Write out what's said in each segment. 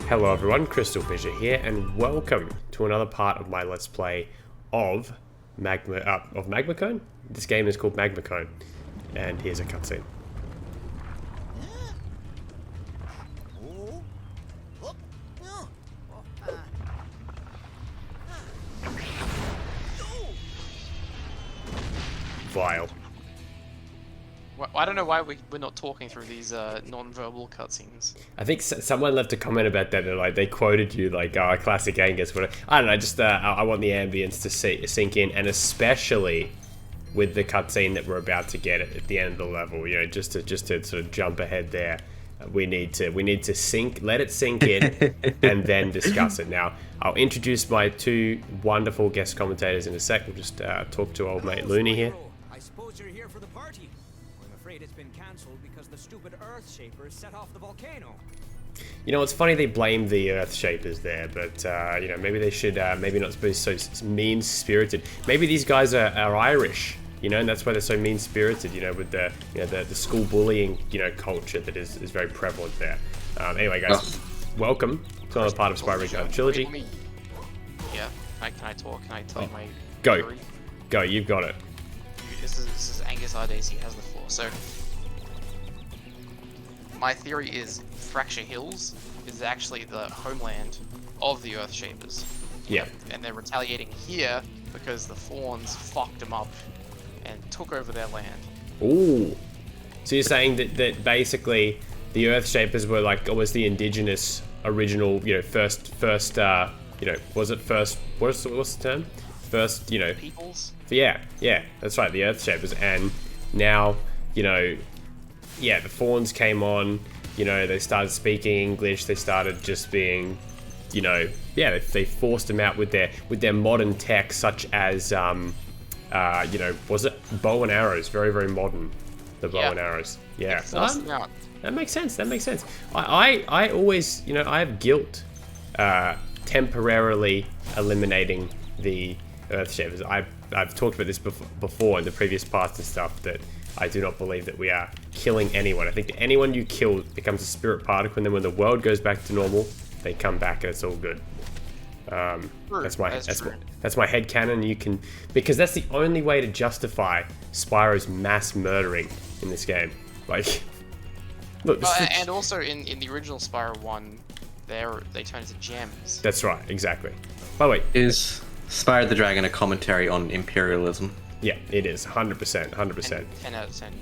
Hello everyone, CrystalFissure here, and welcome to another part of my Let's Play of Magma Cone. This game is called Magma Cone, and here's a cutscene. Vile. Well, I don't know why we're not talking through these non-verbal cutscenes. I think someone left a comment about that. They quoted you like, "Oh, classic Angus." But I don't know. Just I want the ambience to sink in, and especially with the cutscene that we're about to get at the end of the level. You know, just to sort of jump ahead there. We need to let it sink in, and then discuss it. Now, I'll introduce my two wonderful guest commentators in a sec. We'll just talk to old mate Looney here. I suppose you're here for the party. I'm afraid it's been cancelled because the stupid Earth Shapers set off the volcano. You know, it's funny they blame the Earth Shapers there, but you know, maybe they should maybe not be so mean-spirited. Maybe these guys are Irish, you know, and that's why they're so mean-spirited. You know, with the the school bullying culture that is very prevalent there. Anyway, guys, welcome to another part of Spyro Reignited Trilogy. Yeah, can I talk? Can I tell you my theory? Go, you've got it. This is Angus RDC has the floor. So, my theory is Fracture Hills is actually the homeland of the Earth Shapers. Yeah. And they're retaliating here because the Fawns fucked them up and took over their land. Ooh. So you're saying that basically the Earth Shapers were like almost the indigenous original, first, was it first, what's the term? First, Peoples? Yeah, that's right, the Earth Shapers. And now, the Fawns came on, they started speaking English, they started just being, they forced them out with their modern tech, such as, was it bow and arrows? Very, very modern, the bow and arrows. Yeah. That makes sense, I always, I have guilt temporarily eliminating the Earth Shapers. I've talked about this before in the previous parts and stuff, that I do not believe that we are killing anyone. I think that anyone you kill becomes a spirit particle, and then when the world goes back to normal, they come back and it's all good. That's my headcanon. Because that's the only way to justify Spyro's mass murdering in this game. Like, look. And also in the original Spyro 1, they turn into gems. That's right, exactly. By the way, is Spyro the Dragon a commentary on imperialism? Yeah, it is 100%. 10 out of 10.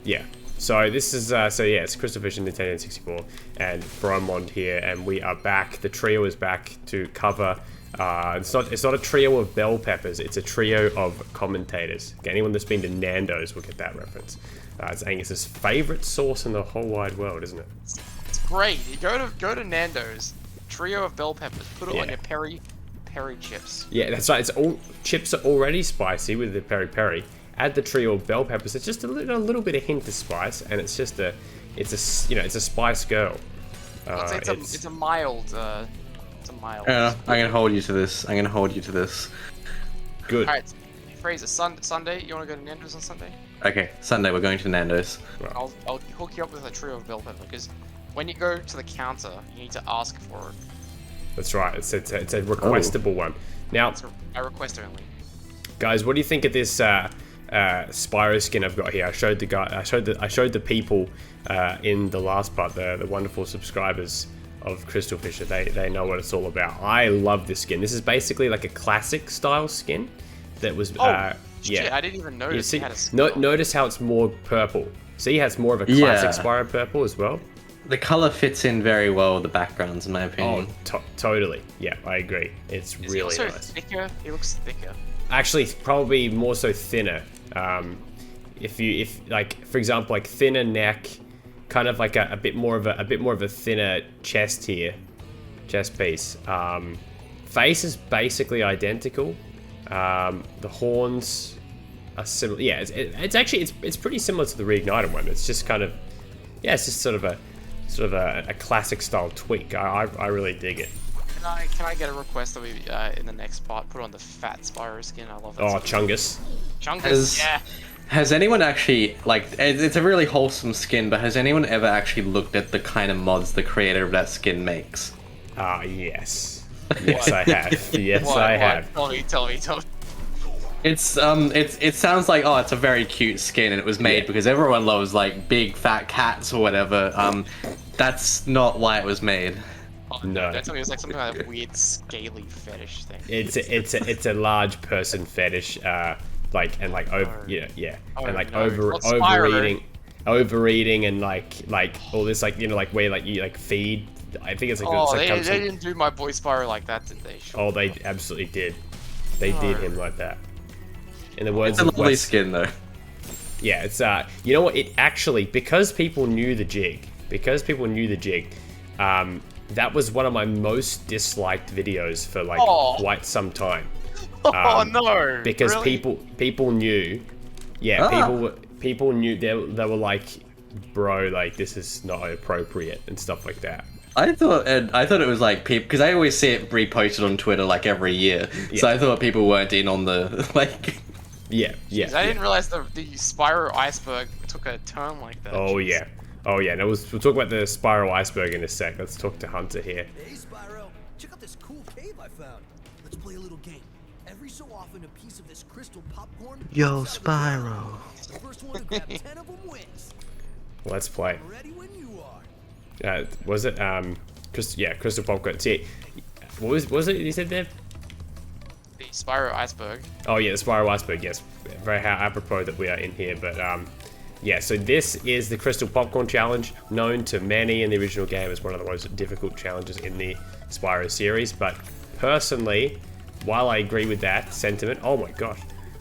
Yeah. So this is it's CrystalFissure Nintendo 64 and Bromond here, and we are back. The trio is back to cover. It's not a trio of bell peppers. It's a trio of commentators. Anyone that's been to Nando's will get that reference. It's Angus's favorite sauce in the whole wide world, isn't it? It's great. You go to Nando's, trio of bell peppers. Put it on your peri chips. Yeah, that's right. It's all chips are already spicy with the peri peri. Add the trio of bell peppers. It's just a little bit of hint of spice, and it's a spice girl. It's a mild. I'm gonna hold you to this. Good. All right, Fraser. Sunday. You want to go to Nando's on Sunday? Okay, Sunday we're going to Nando's. Right. I'll hook you up with a trio of bell pepper, because when you go to the counter, you need to ask for it. That's right. It's a requestable one. Now, It's a request only. guys, what do you think of this Spyro skin I've got here? I showed the people in the last part, the wonderful subscribers of CrystalFissure. They know what it's all about. I love this skin. This is basically like a classic style skin that was Shit, I didn't even notice. See, it had a skin. notice how it's more purple. See, it has more of a classic Spyro purple as well. The color fits in very well with the backgrounds, in my opinion. Oh, totally. Yeah, I agree. It's Is really he also nice. thicker? He looks thicker. Actually, probably more so thinner. If like, for example, like thinner neck, kind of like a bit more of a thinner chest here, chest piece. Face is basically identical. The horns are similar. Yeah, it's actually pretty similar to the Reignited one. It's just kind of, it's just sort of a classic style tweak. I really dig it. Can I get a request that we in the next part put on the fat Spyro skin? I love that. Oh, Chungus. Chungus, yeah. Has anyone actually, like, it's a really wholesome skin, but has anyone ever actually looked at the kind of mods the creator of that skin makes? Yes. Yes, I have. Yes, I have. Tell me. It sounds like, oh, it's a very cute skin and it was made because everyone loves like big fat cats or whatever. That's not why it was made. Oh, No. That's something. It's like some kind of weird scaly fetish thing. It's a large person fetish, over and like overeating and like all this like where like you like feed. I think it's like Oh, it's they didn't do my boy Spyro like that, did they? Sure. Oh, they absolutely did. They did him like that. In the words It's a of lovely Wes, skin though. yeah, it's you know what? It actually because people knew the jig, that was one of my most disliked videos for like quite some time. Oh no! Because really? people knew, people knew they were like, bro, like this is not appropriate and stuff like that. I thought it was like people, because I always see it reposted on Twitter like every year. So I thought people weren't in on the like. Yeah. I didn't realize the Spyro iceberg took a turn like that. Oh yeah. No, we'll talk about the Spyro iceberg in a sec. Let's talk to Hunter here. Hey, Spyro, check out this cool cave I found. Let's play a little game. Every so often, a piece of this crystal popcorn. Yo, Spyro. The first one to grab 10 of them wins. Let's play. Ready when you are. Was it crystal popcorn? See, what was it you said there? The Spyro iceberg. Oh yeah, the Spyro iceberg. Yes, very apropos that we are in here, but yeah. So this is the crystal popcorn challenge, known to many in the original game as one of the most difficult challenges in the Spyro series. But personally, while I agree with that sentiment, oh my gosh,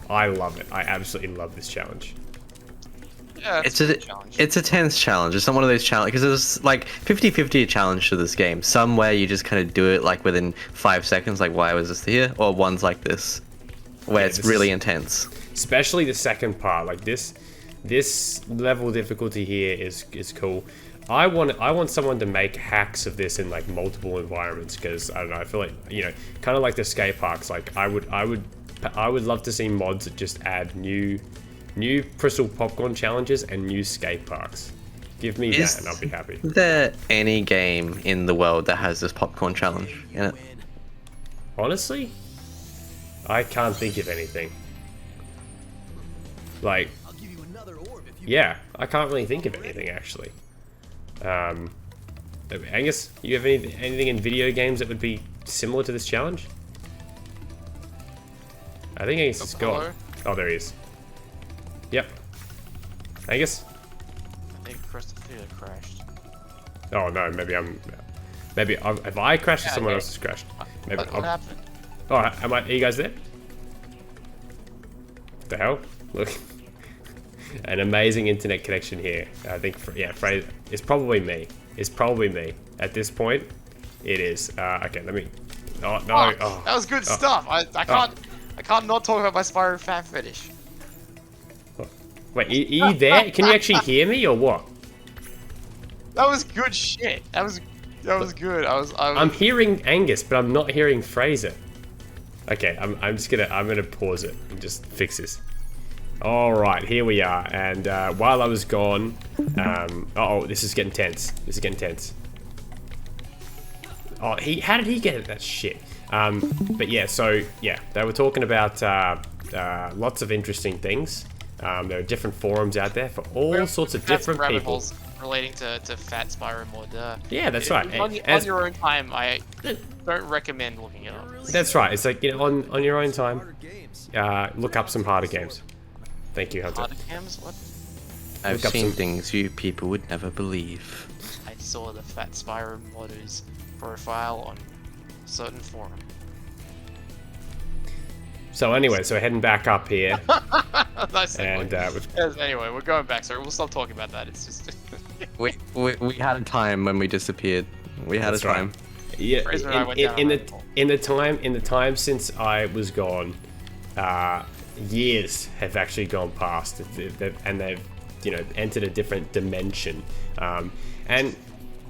I love it. I absolutely love this challenge. Yeah, It's a tense challenge. It's not one of those challenges because there's like 50-50 challenge to this game. Some where you just kind of do it like within 5 seconds, like why was this here, or ones like this, where it's really intense. Especially the second part, like this level of difficulty here is cool. I want someone to make hacks of this in like multiple environments because I don't know. I feel like kind of like the skate parks. Like I would love to see mods that just add new crystal popcorn challenges and new skate parks. Give me that and I'll be happy. Is there any game in the world that has this popcorn challenge in it? Honestly, I can't think of anything. Like, I'll give you another orb if you yeah, I can't really think of anything actually. Angus, you have anything in video games that would be similar to this challenge? I think Angus is gone. Oh, there he is. Yep. Angus? I think CrystalFissure crashed. Oh no, maybe if I crashed or someone else has crashed. Maybe What happened? Oh, are you guys there? What the hell? Look. An amazing internet connection here. I think, Fraser, it's probably me. At this point, it is. Okay, let me... Oh, no. Oh. That was good stuff. I can't not talk about my Spyro fan fetish. Wait, are you there? Can you actually hear me or what? That was good shit. That was good. I'm hearing Angus, but I'm not hearing Fraser. Okay, I'm gonna pause it and just fix this. All right, here we are. And while I was gone, this is getting tense. Oh, how did he get that shit? But yeah, so yeah, they were talking about lots of interesting things. There are different forums out there for all sorts of different people. Relating to Fat Spyro mod. Yeah, that's right. On your own time, I don't recommend looking it up. That's right. It's like, on your own time, look up some harder games. Thank you, Hunter. Harder games? What? I've seen things you people would never believe. I saw the Fat Spyro modders profile on a certain forum. So anyway, so we're heading back up here. Nice and anyway, we're going back. Sorry, we'll stop talking about that. It's just we had a time when we disappeared. We had a time. Right. Yeah. In the time since I was gone, years have actually gone past, and they've entered a different dimension. And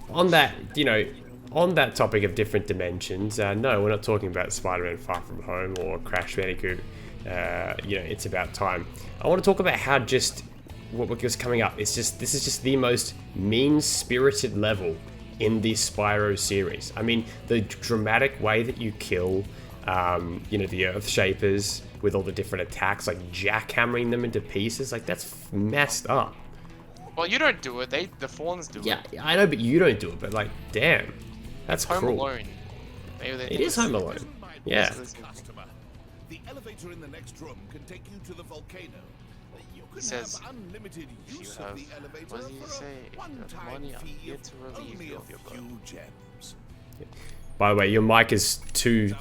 on that topic of different dimensions, no, we're not talking about Spider-Man Far From Home or Crash Bandicoot. It's about time. I want to talk about how what was coming up. This is just the most mean-spirited level in the Spyro series. I mean, the dramatic way that you kill, you know, the Earth Shapers with all the different attacks, like jackhammering them into pieces, like that's messed up. Well, you don't do it. The fawns do it. Yeah, I know, but you don't do it. But like, damn, that's Home cruel. Alone. Maybe they It is Home Alone. Yeah. Customer. The elevator in the next room can take you to the volcano. You can says, have unlimited If you use have, of the elevator what did he for say? a If you have one-time money, I'm fee here of to relieve only you a of your few burden. gems. By the way, your mic is too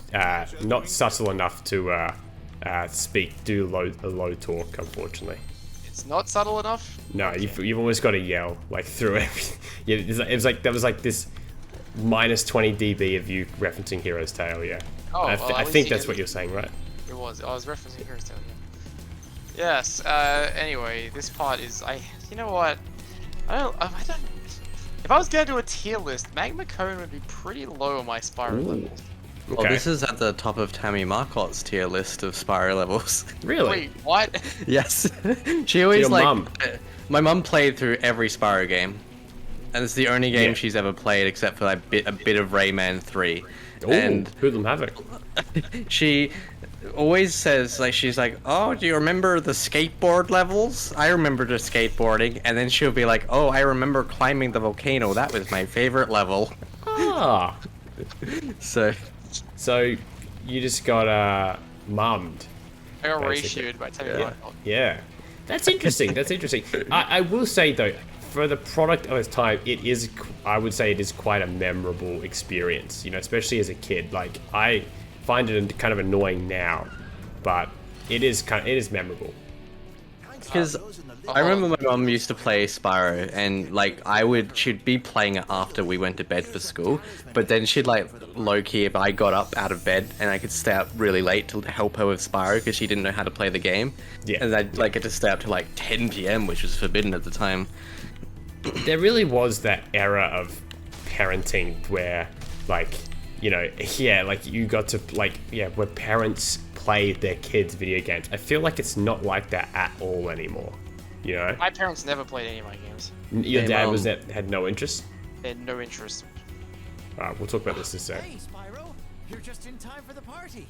not subtle enough to do low talk, unfortunately. It's not subtle enough? No, Okay. you've almost got to yell like through everything. Yeah, it was like there was like this minus 20 dB of you referencing Hero's Tale. Yeah, Oh, I, well, at least think you that's didn't- what you're saying, right? It was. I was referencing Hero's Tale. Yeah. Yes. Anyway, this part is. You know what? I don't. If I was gonna do a tier list, Magma Cone would be pretty low on my Spyro levels. Well, this is at the top of Tammy Marcotte's tier list of Spyro levels. Really? Wait, what? Yes. She always your like. mum? My mum played through every Spyro game, and it's the only game Yeah. she's ever played except for like a bit of Rayman 3. Ooh, And hoodlum havoc. she always says, like, she's like, oh, do you remember the skateboard levels? I remember the skateboarding. And then she'll be like, oh, I remember climbing the volcano. That was my favorite level. Ah, So, so you just got mummed. I got Basically. ratioed by Tammy Yeah. Marcotte. Yeah, that's interesting. That's interesting. I will say though, for the product of its time, it is. I would say it is quite a memorable experience. You know, especially as a kid. Like I find it kind of annoying now, but it is memorable. because I remember my mum used to play Spyro, and like she'd be playing it after we went to bed for school, but then she'd like low key if I got up out of bed and I could stay up really late to help her with Spyro because she didn't know how to play the game. Yeah. And I'd like get to stay up to like 10 p.m., which was forbidden at the time. There really was that era of parenting where, like, you know, yeah, like you got to where parents play their kids' video games. I feel like it's not like that at all anymore. You know, My parents never played any of my games. your Hey, dad Mum. had no interest. They had no interest. Alright, we'll talk about this in a sec. Hey, Spyro, you're just in time for the party.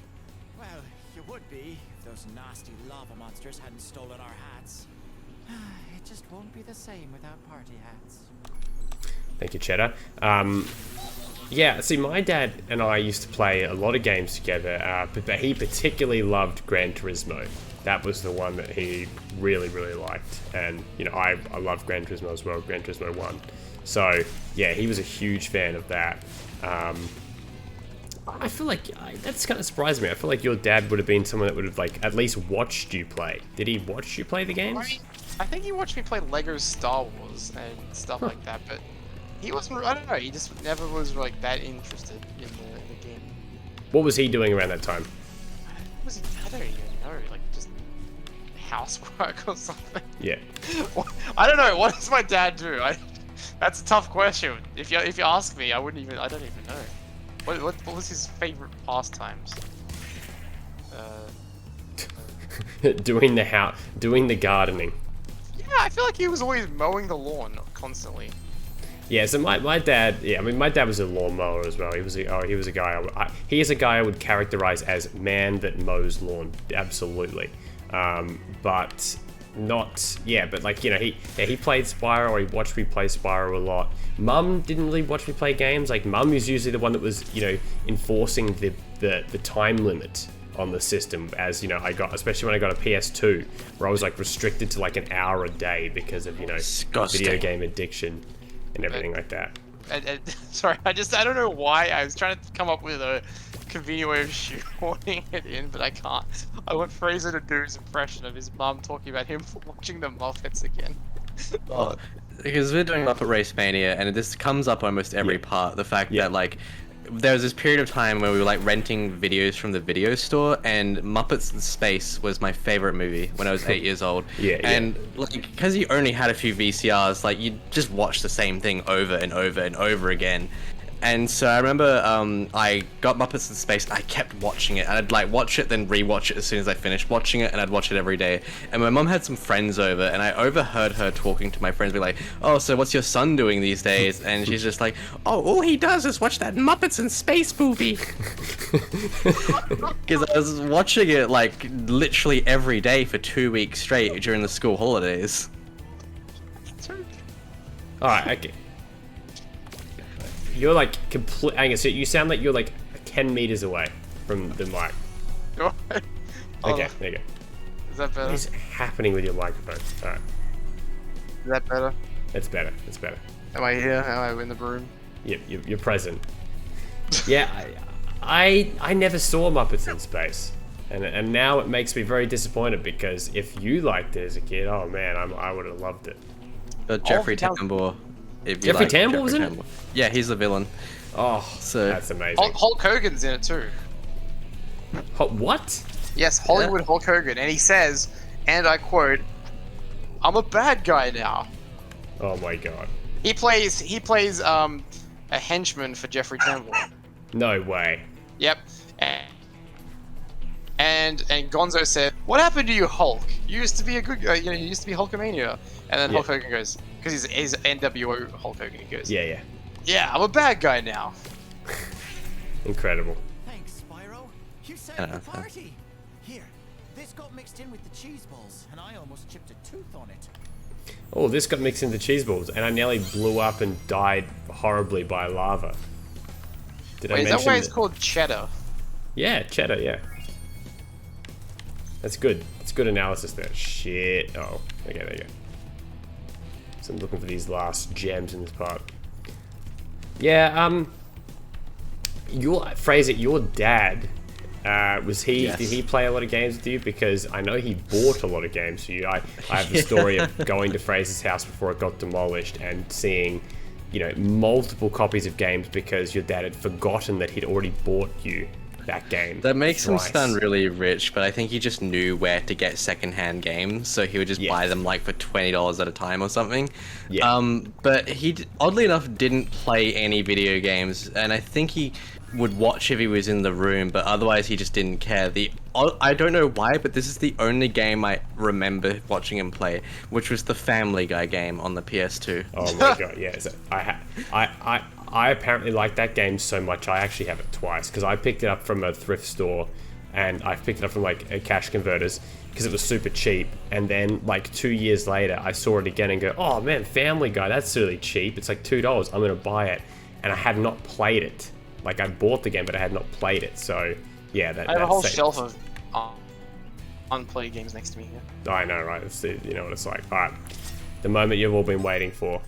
Well, you would be if those nasty lava monsters hadn't stolen our hats. It just won't be the same without party hats. Thank you, Cheddar. Yeah, see, my dad and I used to play a lot of games together, but he particularly loved Gran Turismo. That was the one that he really, really liked. And, you know, I love Gran Turismo as well, Gran Turismo 1. So, yeah, he was a huge fan of that. I feel like that's kind of surprised me. I feel like your dad would have been someone that would have, like, at least watched you play. Did he watch you play the games? I think he watched me play Lego Star Wars and stuff like that, but he wasn't. I don't know. He just never was like that interested in the game. What was he doing around that time? What was he? I don't even know. Like just housework or something. Yeah. I don't know. What does my dad do? That's a tough question. If you ask me, I don't even know. What was his favorite pastimes? doing the gardening. Yeah, I feel like he was always mowing the lawn constantly. Yeah, so my dad, yeah, I mean, my dad was a lawnmower as well. He is a guy I would characterize as man that mows lawn, absolutely. But not, yeah, but like, you know, he played Spyro, or he watched me play Spyro a lot. Mum didn't really watch me play games. Like, Mum is usually the one that was, you know, enforcing the time limit on the system, as, you know, especially when I got a PS2, where I was like restricted to like an hour a day because of, you know, Disgusting. video game addiction and everything like that. Sorry, I don't know why. I was trying to come up with a convenient way of shoehorning it in, but I can't. I want Fraser to do his impression of his mum talking about him watching the Muppets again. Oh, because we're doing Muppet Race Mania, and this comes up almost every part. The fact that like there was this period of time where we were like renting videos from the video store, and Muppets in Space was my favorite movie when I was 8 years old. And like, because you only had a few VCRs, like you just watch the same thing over and over and over again. And so I remember I got Muppets in Space and I kept watching it. And I'd like watch it, then rewatch it as soon as I finished watching it, and I'd watch it every day. And my mum had some friends over, and I overheard her talking to my friends, be like, "Oh, so what's your son doing these days?" And she's just like, "Oh, all he does is watch that Muppets in Space movie." Because I was watching it like literally every day for 2 weeks straight during the school holidays. Alright, okay. You're like complete. Hang on, so you sound like you're like 10 meters away from the mic. Okay, there you go. Is that better? What is happening with your microphone? Alright, Is that better? it's better. It's better. Am I here? Am I in the room? Yep, you're present. Yeah, I never saw Muppets in Space, and now it makes me very disappointed because if you liked it as a kid, oh man, I would have loved it. Jeffrey Tambor. Jeffrey Tambor was in it? Yeah, he's the villain. Oh, So that's amazing. Hulk Hogan's in it too. What? Yes, Hollywood Hulk Hogan, and he says, and I quote, "I'm a bad guy now." Oh my god. He plays a henchman for Jeffrey Tambor. No way. Yep. And Gonzo said, "What happened to you, Hulk? You used to be a good guy. You used to be Hulkamania." And then Hulk Hogan goes, because he's NWO Hulk Hogan. He goes, Yeah. "Yeah, I'm a bad guy now." Incredible. Thanks, Spyro. You saved the party. Here, this got mixed in with the cheese balls, and I almost chipped a tooth on it. Oh, this got mixed into cheese balls, and I nearly blew up and died horribly by lava. Did I Wait, is mention that why it's called cheddar? Yeah, cheddar, yeah. That's good. It's good analysis there. Shit. Oh, okay, there you go. So I'm looking for these last gems in this part. Yeah, your dad, was he, Yes. did he play a lot of games with you? Because I know he bought a lot of games for you. I have the story of going to Fraser's house before it got demolished and seeing, multiple copies of games because your dad had forgotten that he'd already bought you that game. That makes him thrice. sound really rich, but I think he just knew where to get secondhand games, so he would just buy them like for $20 at a time or something. Yeah. But he oddly enough didn't play any video games, and I think he would watch if he was in the room, but otherwise he just didn't care. I don't know why, but this is the only game I remember watching him play, which was the Family Guy game on the PS2. Oh my god, yeah. So I apparently like that game so much I actually have it twice because I picked it up from a thrift store and I picked it up from like a cash converters because it was super cheap, and then like 2 years later I saw it again and go, oh man, Family Guy, that's really cheap, it's like $2, I'm gonna buy it. And I had not played it. Like I bought the game but I had not played it, so yeah. I have a whole shelf of unplayed games next to me here. I know, right? You know what it's like. Alright, the moment you've all been waiting for.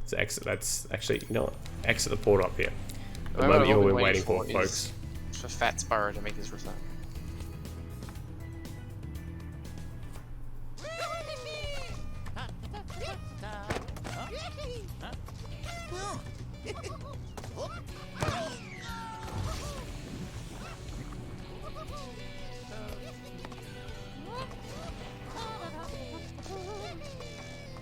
So exit. That's actually, you know what? Exit the port up here. The moment you've all been waiting for, folks. For Fat Spyro to make his return.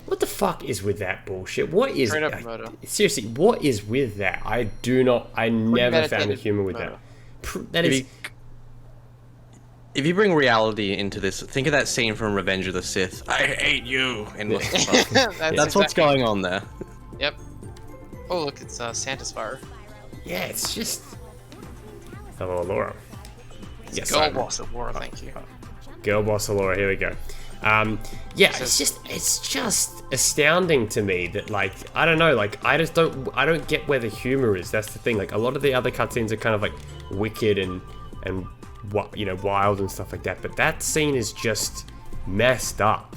What the fuck is with that bullshit? What is Straight up murder. Seriously, what is with that? I never found the humor with that. That is. If you bring reality into this, think of that scene from Revenge of the Sith. I hate you. And that's what's going on there. Yep. Oh look, it's Santa Spyro. Yeah, it's just. Hello, Laura. Yes, Girl Boss of Laura, thank you. Girl Boss of Laura, here we go. Yeah, it's just astounding to me that, like, I don't know, like, I don't get where the humor is. That's the thing. Like, a lot of the other cutscenes are kind of like wicked and wild and stuff like that, but that scene is just messed up,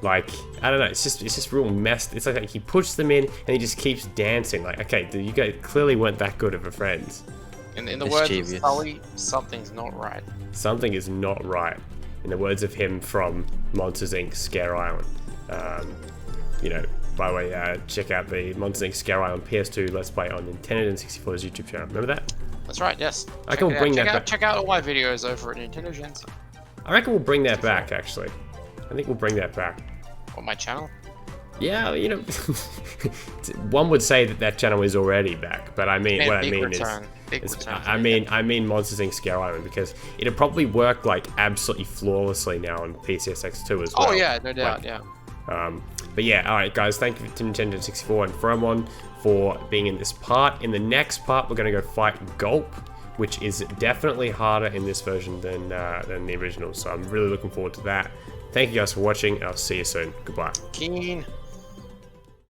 like, I don't know, it's just real messed. It's like he puts them in and he just keeps dancing. Like, okay, you guys clearly weren't that good of a friends. In the words of Sully, something's not right. Something is not right. In the words of him from Monsters Inc. Scare Island. By the way, check out the Monsters Inc. Scare Island PS2 Let's Play on Nintendo and 64's YouTube channel. Remember that? That's right, yes. I can bring that back. Check out all my videos over at Nintendo Gens. I reckon we'll bring that back, actually. I think we'll bring that back. On my channel? Yeah, you know, one would say that channel is already back, but I mean, Man, what I big mean return. Big is, return. I mean Monsters Inc. Scare Island, because it'll probably work like absolutely flawlessly now on PCSX2 as well. Oh yeah, no doubt, Like, yeah. But yeah, alright guys, thank you to Nintendo 64 and Fromon for being in this part. In the next part, we're going to go fight Gulp, which is definitely harder in this version than the original, so I'm really looking forward to that. Thank you guys for watching, and I'll see you soon. Goodbye. Keen.